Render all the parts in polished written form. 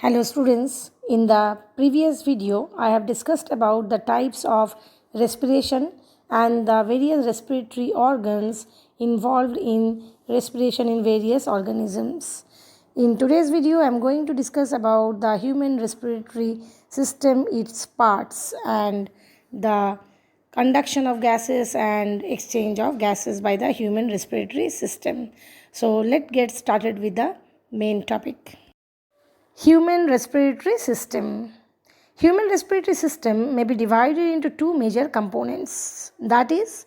Hello students, in the previous video I have discussed about the types of respiration and the various respiratory organs involved in respiration in various organisms. In today's video I am going to discuss about the human respiratory system, its parts and the conduction of gases and exchange of gases by the human respiratory system. So let's get started with the main topic. Human respiratory system. Human respiratory system may be divided into two major components, that is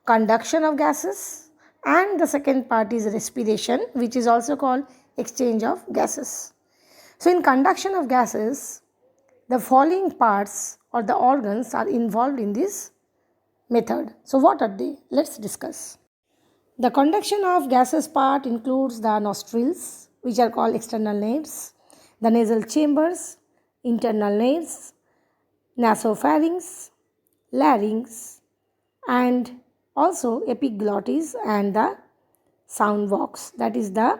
conduction of gases, and the second part is respiration, which is also called exchange of gases. So in conduction of gases, the following parts or the organs are involved in this method. So what are they? Let's discuss. The conduction of gases part includes the nostrils, which are called external nares, the nasal chambers, internal nares, nasopharynx, larynx, and also epiglottis and the sound box, that is the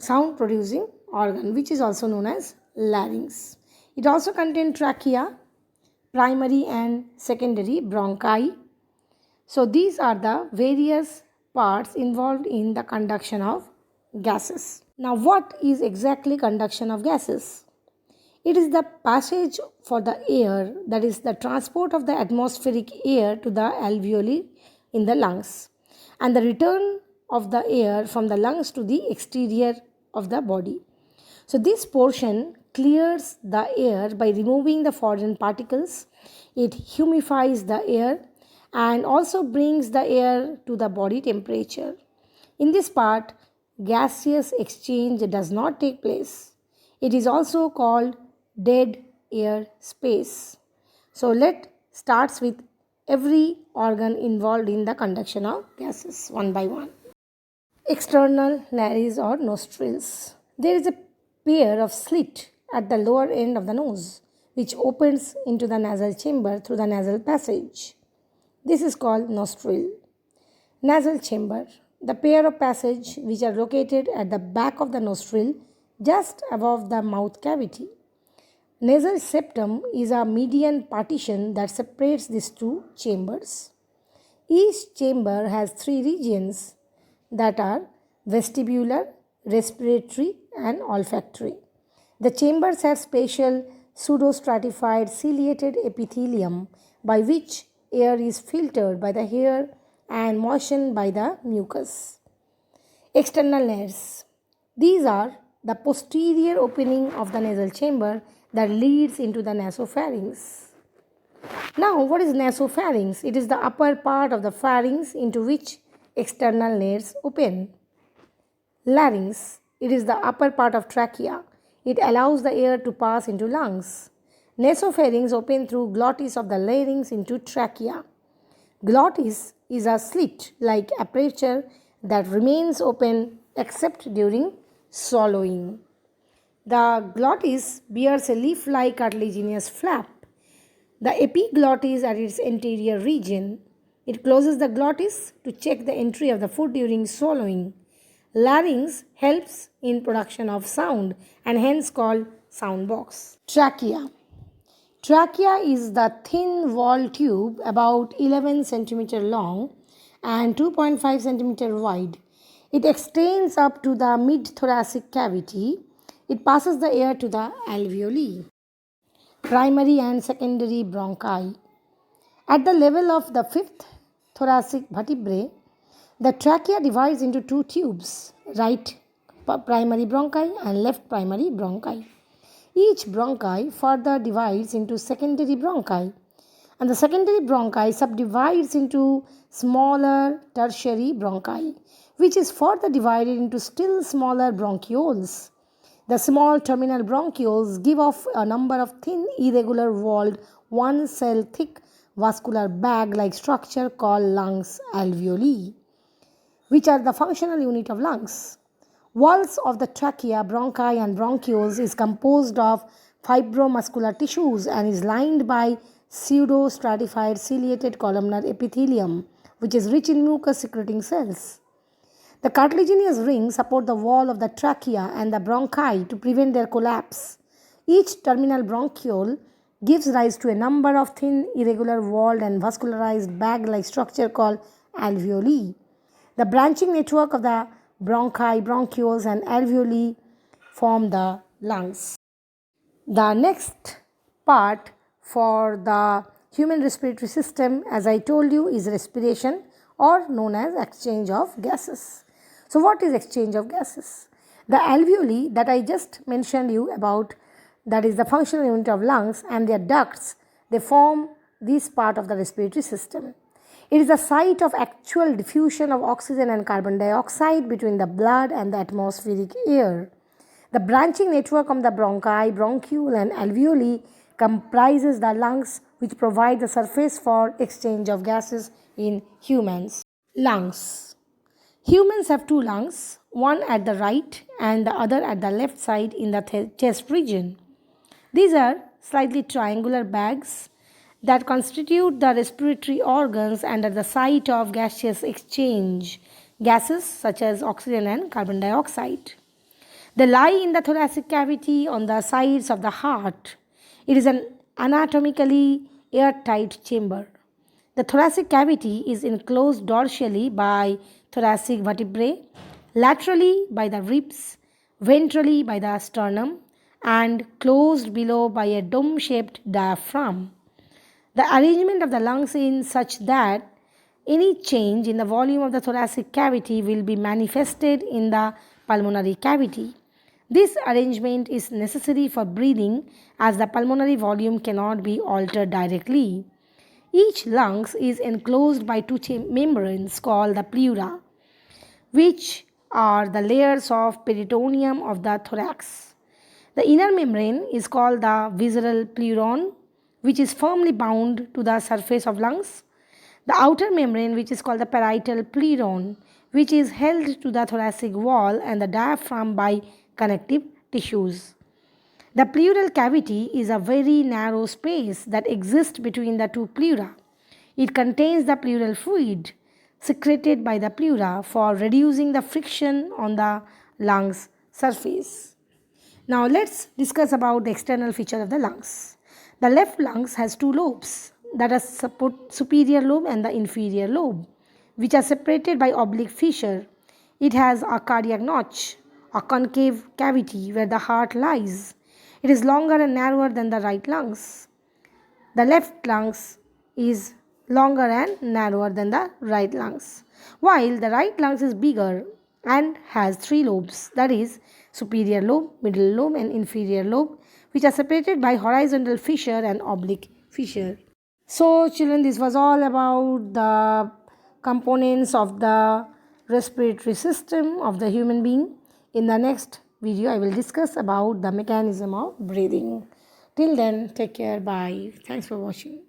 sound producing organ, which is also known as larynx. It also contains trachea, primary and secondary bronchi. So these are the various parts involved in the conduction of gases. Now what is exactly conduction of gases? It is the passage for the air, that is the transport of the atmospheric air to the alveoli in the lungs, and the return of the air from the lungs to the exterior of the body. So this portion clears the air by removing the foreign particles. It humidifies the air and also brings the air to the body temperature. In this part, gaseous exchange does not take place. It is also called dead air space. So let starts with every organ involved in the conduction of gases one by one. External nares or nostrils. There is a pair of slit at the lower end of the nose which opens into the nasal chamber through the nasal passage. This is called nostril. Nasal chamber. The pair of passage which are located at the back of the nostril just above the mouth cavity. Nasal septum is a median partition that separates these two chambers. Each chamber has three regions that are vestibular, respiratory, and olfactory. The chambers have spatial pseudostratified ciliated epithelium by which air is filtered by the hair and moistened by the mucus. External nares. These are the posterior opening of the nasal chamber that leads into the nasopharynx. Now, what is nasopharynx? It is the upper part of the pharynx into which external nares open. Larynx. It is the upper part of trachea. It allows the air to pass into lungs. Nasopharynx open through glottis of the larynx into trachea. Glottis is a slit-like aperture that remains open except during swallowing. The glottis bears a leaf-like cartilaginous flap. The epiglottis at its anterior region. It closes the glottis to check the entry of the food during swallowing. Larynx helps in production of sound and hence called sound box. Trachea. Trachea is the thin wall tube about 11 cm long and 2.5 cm wide. It extends up to the mid-thoracic cavity. It passes the air to the alveoli. Primary and secondary bronchi. At the level of the fifth thoracic vertebrae, the trachea divides into two tubes, right primary bronchi and left primary bronchi. Each bronchi further divides into secondary bronchi, and the secondary bronchi subdivides into smaller tertiary bronchi, which is further divided into still smaller bronchioles. The small terminal bronchioles give off a number of thin, irregular walled, one cell thick vascular bag like structure called lungs alveoli, which are the functional unit of lungs. Walls of the trachea, bronchi and bronchioles is composed of fibromuscular tissues and is lined by pseudostratified ciliated columnar epithelium, which is rich in mucus secreting cells. The cartilaginous rings support the wall of the trachea and the bronchi to prevent their collapse. Each terminal bronchiole gives rise to a number of thin, irregular walled and vascularized bag-like structure called alveoli. The branching network of the bronchi, bronchioles and alveoli form the lungs. The next part for the human respiratory system, as I told you, is respiration, or known as exchange of gases. So what is exchange of gases? The alveoli that I just mentioned you about, that is the functional unit of lungs, and their ducts, they form this part of the respiratory system. It is the site of actual diffusion of oxygen and carbon dioxide between the blood and the atmospheric air. The branching network of the bronchi, bronchiole and alveoli comprises the lungs, which provide the surface for exchange of gases in humans. Lungs. Humans have two lungs, one at the right and the other at the left side in the chest region. These are slightly triangular bags that constitute the respiratory organs and are the site of gaseous exchange, gases such as oxygen and carbon dioxide. They lie in the thoracic cavity on the sides of the heart. It is an anatomically airtight chamber. The thoracic cavity is enclosed dorsally by thoracic vertebrae, laterally by the ribs, ventrally by the sternum, and closed below by a dome-shaped diaphragm. The arrangement of the lungs is such that any change in the volume of the thoracic cavity will be manifested in the pulmonary cavity. This arrangement is necessary for breathing, as the pulmonary volume cannot be altered directly. Each lung is enclosed by two membranes called the pleura, which are the layers of peritoneum of the thorax. The inner membrane is called the visceral pleuron, which is firmly bound to the surface of lungs. The outer membrane, which is called the parietal pleuron, which is held to the thoracic wall and the diaphragm by connective tissues. The pleural cavity is a very narrow space that exists between the two pleura. It contains the pleural fluid secreted by the pleura for reducing the friction on the lungs surface. Now let's discuss about the external feature of the lungs. The left lungs has two lobes, that is superior lobe and the inferior lobe, which are separated by oblique fissure. It has a cardiac notch, a concave cavity where the heart lies. It is longer and narrower than the right lungs. The left lungs is longer and narrower than the right lungs, while the right lungs is bigger and has three lobes, that is superior lobe, middle lobe and inferior lobe, which are separated by horizontal fissure and oblique fissure. So children, this was all about the components of the respiratory system of the human being. In the next video, I will discuss about the mechanism of breathing. Till then, take care. Bye. Thanks for watching.